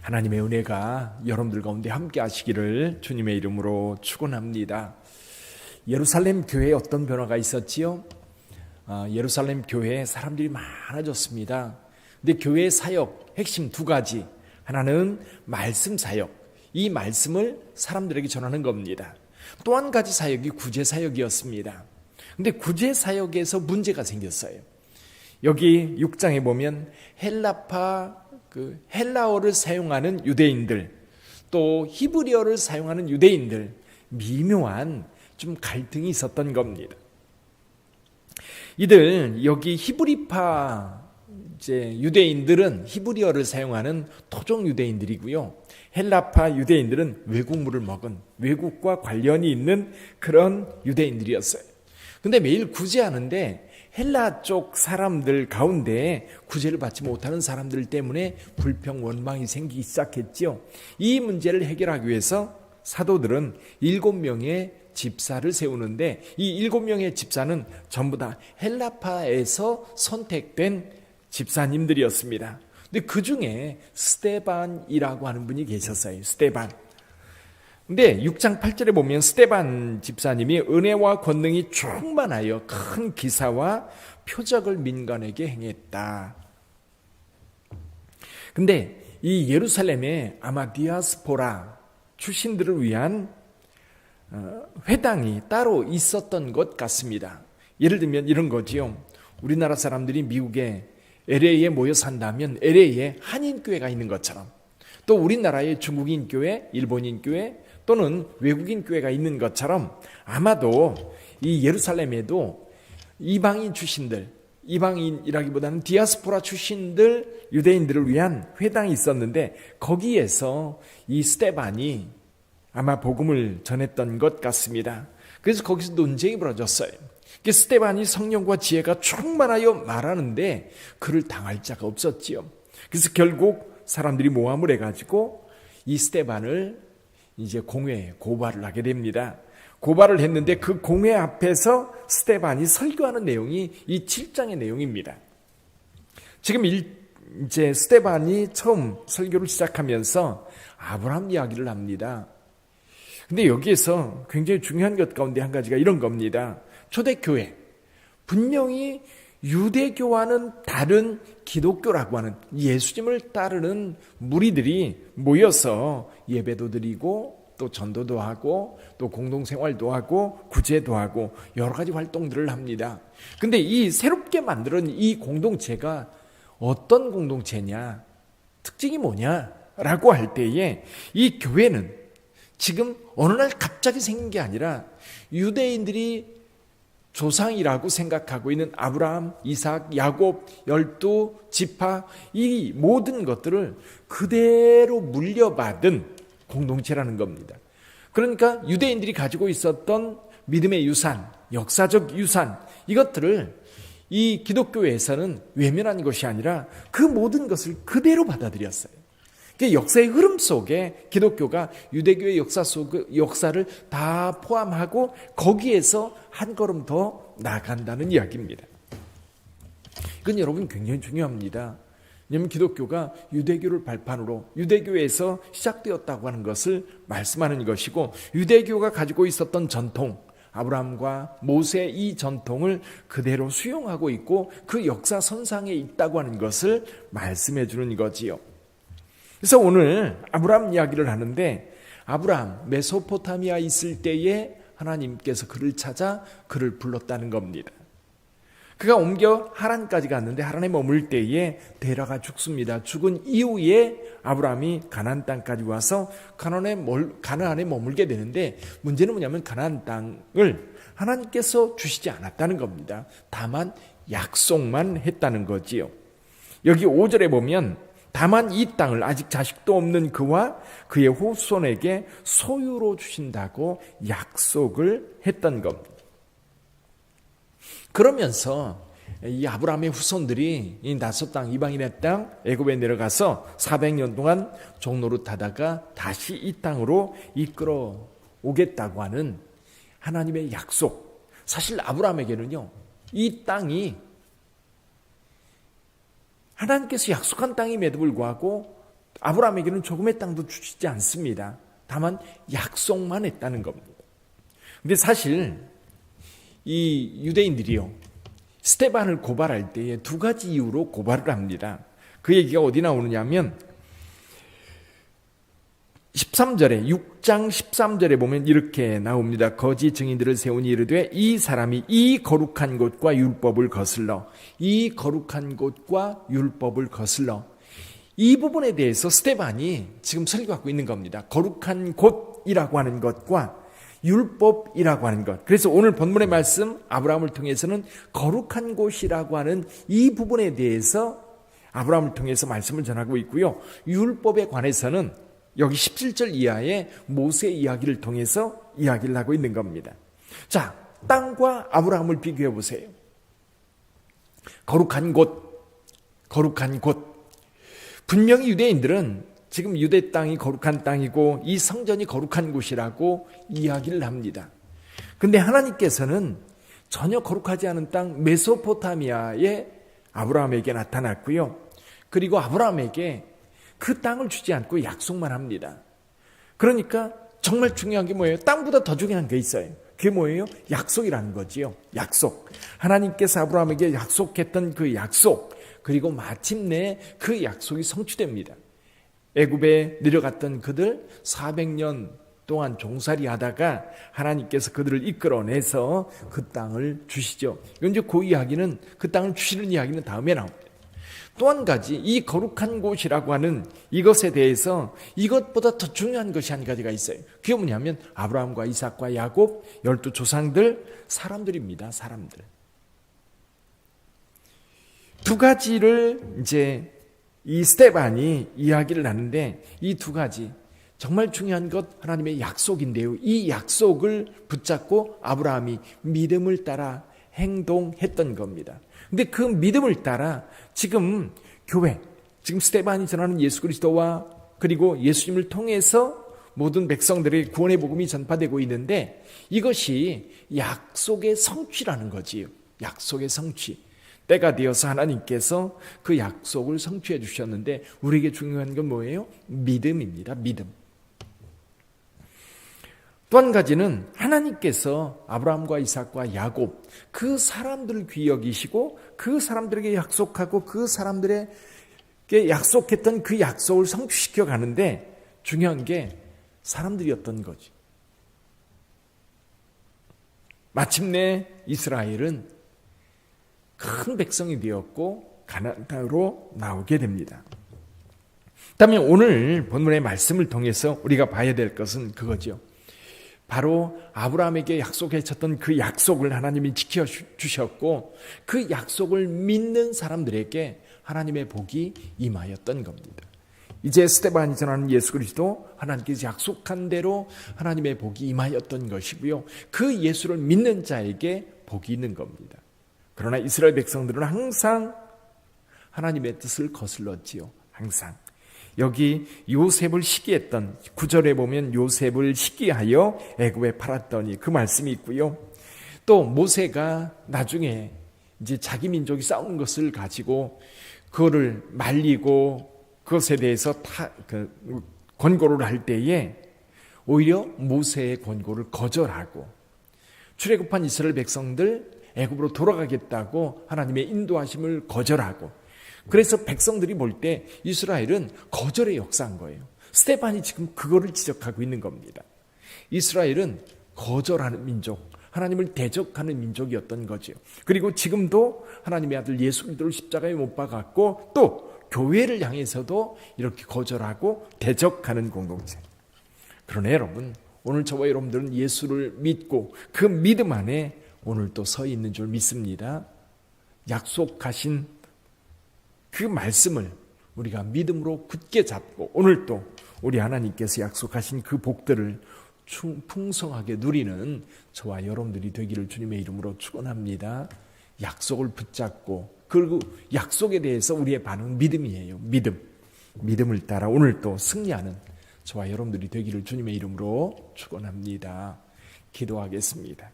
하나님의 은혜가 여러분들 가운데 함께 하시기를 주님의 이름으로 축원합니다. 예루살렘 교회에 어떤 변화가 있었지요? 예루살렘 교회에 사람들이 많아졌습니다. 근데 교회의 사역 핵심 두 가지. 하나는 말씀 사역. 이 말씀을 사람들에게 전하는 겁니다. 또 한 가지 사역이 구제 사역이었습니다. 근데 구제 사역에서 문제가 생겼어요. 여기 6장에 보면 헬라어를 사용하는 유대인들, 또 히브리어를 사용하는 유대인들, 미묘한 좀 갈등이 있었던 겁니다. 이들 여기 히브리파 유대인들은 히브리어를 사용하는 토종 유대인들이고요. 헬라파 유대인들은 외국물을 먹은 외국과 관련이 있는 그런 유대인들이었어요. 근데 매일 구제하는데 헬라 쪽 사람들 가운데 구제를 받지 못하는 사람들 때문에 불평 원망이 생기기 시작했죠. 이 문제를 해결하기 위해서 사도들은 7명의 집사를 세우는데 이 7명의 집사는 전부 다 헬라파에서 선택된 집사님들이었습니다. 근데 그 중에 스데반이라고 하는 분이 계셨어요. 스데반. 근데 6장 8절에 보면 스데반 집사님이 은혜와 권능이 충만하여 큰 기사와 표적을 민간에게 행했다. 근데 이 예루살렘에 아마 디아스포라 출신들을 위한 회당이 따로 있었던 것 같습니다. 예를 들면 이런 거지요. 우리나라 사람들이 미국에 LA에 모여 산다면 LA에 한인교회가 있는 것처럼, 또 우리나라에 중국인 교회, 일본인 교회 또는 외국인 교회가 있는 것처럼 아마도 이 예루살렘에도 이방인 출신들, 이방인이라기보다는 디아스포라 출신들 유대인들을 위한 회당이 있었는데 거기에서 이 스데반이 아마 복음을 전했던 것 같습니다. 그래서 거기서 논쟁이 벌어졌어요. 스데반이 성령과 지혜가 충만하여 말하는데 그를 당할 자가 없었지요. 그래서 결국 사람들이 모함을 해가지고 이 스데반을 이제 공회에 고발을 하게 됩니다. 고발을 했는데 그 공회 앞에서 스데반이 설교하는 내용이 이 7장의 내용입니다. 지금 이제 스데반이 처음 설교를 시작하면서 아브라함 이야기를 합니다. 근데 여기에서 굉장히 중요한 것 가운데 한 가지가 이런 겁니다. 초대교회, 분명히 유대교와는 다른 기독교라고 하는 예수님을 따르는 무리들이 모여서 예배도 드리고 또 전도도 하고 또 공동생활도 하고 구제도 하고 여러 가지 활동들을 합니다. 근데 이 새롭게 만든 이 공동체가 어떤 공동체냐, 특징이 뭐냐라고 할 때에 이 교회는 지금 어느 날 갑자기 생긴 게 아니라 유대인들이 조상이라고 생각하고 있는 아브라함, 이삭, 야곱, 12지파 이 모든 것들을 그대로 물려받은 공동체라는 겁니다. 그러니까 유대인들이 가지고 있었던 믿음의 유산, 역사적 유산 이것들을 이 기독교에서는 외면한 것이 아니라 그 모든 것을 그대로 받아들였어요. 역사의 흐름 속에 기독교가 유대교의 역사를 다 포함하고 거기에서 한 걸음 더 나아간다는 이야기입니다. 이건 여러분 굉장히 중요합니다. 왜냐하면 기독교가 유대교를 발판으로 유대교에서 시작되었다고 하는 것을 말씀하는 것이고 유대교가 가지고 있었던 전통, 아브라함과 모세의 이 전통을 그대로 수용하고 있고 그 역사선상에 있다고 하는 것을 말씀해 주는 거지요. 그래서 오늘 아브라함 이야기를 하는데 아브라함 메소포타미아에 있을 때에 하나님께서 그를 찾아 그를 불렀다는 겁니다. 그가 옮겨 하란까지 갔는데 하란에 머물 때에 데라가 죽습니다. 죽은 이후에 아브라함이 가나안 땅까지 와서 가나안에 머물게 되는데 문제는 뭐냐면 가나안 땅을 하나님께서 주시지 않았다는 겁니다. 다만 약속만 했다는 거지요. 여기 5절에 보면 다만 이 땅을 아직 자식도 없는 그와 그의 후손에게 소유로 주신다고 약속을 했던 겁니다. 그러면서 이 아브라함의 후손들이 이 낯선 땅, 이방인의 땅, 애굽에 내려가서 400년 동안 종노릇 하다가 다시 이 땅으로 이끌어 오겠다고 하는 하나님의 약속. 사실 아브라함에게는요, 이 땅이 하나님께서 약속한 땅임에도 불구하고 아브라함에게는 조금의 땅도 주시지 않습니다. 다만 약속만 했다는 겁니다. 근데 사실 이 유대인들이요, 스데반을 고발할 때에 두 가지 이유로 고발을 합니다. 그 얘기가 어디 나오느냐면 13절에 6장 13절에 보면 이렇게 나옵니다. 거짓 증인들을 세우니 이르되 이 사람이 이 거룩한 곳과 율법을 거슬러, 이 거룩한 곳과 율법을 거슬러, 이 부분에 대해서 스데반이 지금 설교하고 있는 겁니다. 거룩한 곳이라고 하는 것과 율법이라고 하는 것. 그래서 오늘 본문의 말씀 아브라함을 통해서는 거룩한 곳이라고 하는 이 부분에 대해서 아브라함을 통해서 말씀을 전하고 있고요. 율법에 관해서는 여기 17절 이하의 모세 이야기를 통해서 이야기를 하고 있는 겁니다. 자, 땅과 아브라함을 비교해 보세요. 거룩한 곳, 거룩한 곳. 분명히 유대인들은 지금 유대 땅이 거룩한 땅이고 이 성전이 거룩한 곳이라고 이야기를 합니다. 그런데 하나님께서는 전혀 거룩하지 않은 땅 메소포타미아에 아브라함에게 나타났고요. 그리고 아브라함에게 그 땅을 주지 않고 약속만 합니다. 그러니까 정말 중요한 게 뭐예요? 땅보다 더 중요한 게 있어요. 그게 뭐예요? 약속이라는 거지요. 약속. 하나님께서 아브라함에게 약속했던 그 약속, 그리고 마침내 그 약속이 성취됩니다. 애굽에 내려갔던 그들 400년 동안 종살이 하다가 하나님께서 그들을 이끌어내서 그 땅을 주시죠. 이제 그 이야기는, 그 땅을 주시는 이야기는 다음에 나옵니다. 또 한 가지, 이 거룩한 곳이라고 하는 이것에 대해서 이것보다 더 중요한 것이 한 가지가 있어요. 그게 뭐냐면 아브라함과 이삭과 야곱 12조상들, 사람들입니다. 사람들. 두 가지를 이제 이 스데반이 이야기를 하는데, 이 두 가지 정말 중요한 것 하나님의 약속인데요. 이 약속을 붙잡고 아브라함이 믿음을 따라 행동했던 겁니다. 근데 그 믿음을 따라 지금 교회, 지금 스데반이 전하는 예수 그리스도와 그리고 예수님을 통해서 모든 백성들의 구원의 복음이 전파되고 있는데, 이것이 약속의 성취라는 거지요. 약속의 성취. 때가 되어서 하나님께서 그 약속을 성취해 주셨는데, 우리에게 중요한 건 뭐예요? 믿음입니다. 믿음. 또 한 가지는 하나님께서 아브라함과 이삭과 야곱, 그 사람들을 귀히 여기시고 그 사람들에게 약속하고 그 사람들에게 약속했던 그 약속을 성취시켜 가는데, 중요한 게 사람들이었던 거지. 마침내 이스라엘은 큰 백성이 되었고 가나안 땅으로 나오게 됩니다. 그다음에 오늘 본문의 말씀을 통해서 우리가 봐야 될 것은 그거죠. 바로 아브라함에게 약속했던 그 약속을 하나님이 지켜주셨고, 그 약속을 믿는 사람들에게 하나님의 복이 임하였던 겁니다. 이제 스데반이 전하는 예수 그리스도, 하나님께서 약속한 대로 하나님의 복이 임하였던 것이고요. 그 예수를 믿는 자에게 복이 있는 겁니다. 그러나 이스라엘 백성들은 항상 하나님의 뜻을 거슬렀지요. 항상. 여기 요셉을 시기했던 9절에 보면 요셉을 시기하여 애굽에 팔았더니 그 말씀이 있고요. 또 모세가 나중에 이제 자기 민족이 싸우는 것을 가지고 그거를 말리고 그것에 대해서 권고를 할 때에 오히려 모세의 권고를 거절하고 출애굽한 이스라엘 백성들 애굽으로 돌아가겠다고 하나님의 인도하심을 거절하고, 그래서 백성들이 볼 때 이스라엘은 거절의 역사인 거예요. 스데반이 지금 그거를 지적하고 있는 겁니다. 이스라엘은 거절하는 민족, 하나님을 대적하는 민족이었던 거죠. 그리고 지금도 하나님의 아들 예수 그리스도를 십자가에 못 박았고 또 교회를 향해서도 이렇게 거절하고 대적하는 공동체. 그러나 여러분, 오늘 저와 여러분들은 예수를 믿고 그 믿음 안에 오늘 또 서 있는 줄 믿습니다. 약속하신 그 말씀을 우리가 믿음으로 굳게 잡고 오늘 또 우리 하나님께서 약속하신 그 복들을 풍성하게 누리는 저와 여러분들이 되기를 주님의 이름으로 축원합니다. 약속을 붙잡고, 그리고 약속에 대해서 우리의 반응은 믿음이에요. 믿음을 따라 오늘 또 승리하는 저와 여러분들이 되기를 주님의 이름으로 축원합니다. 기도하겠습니다.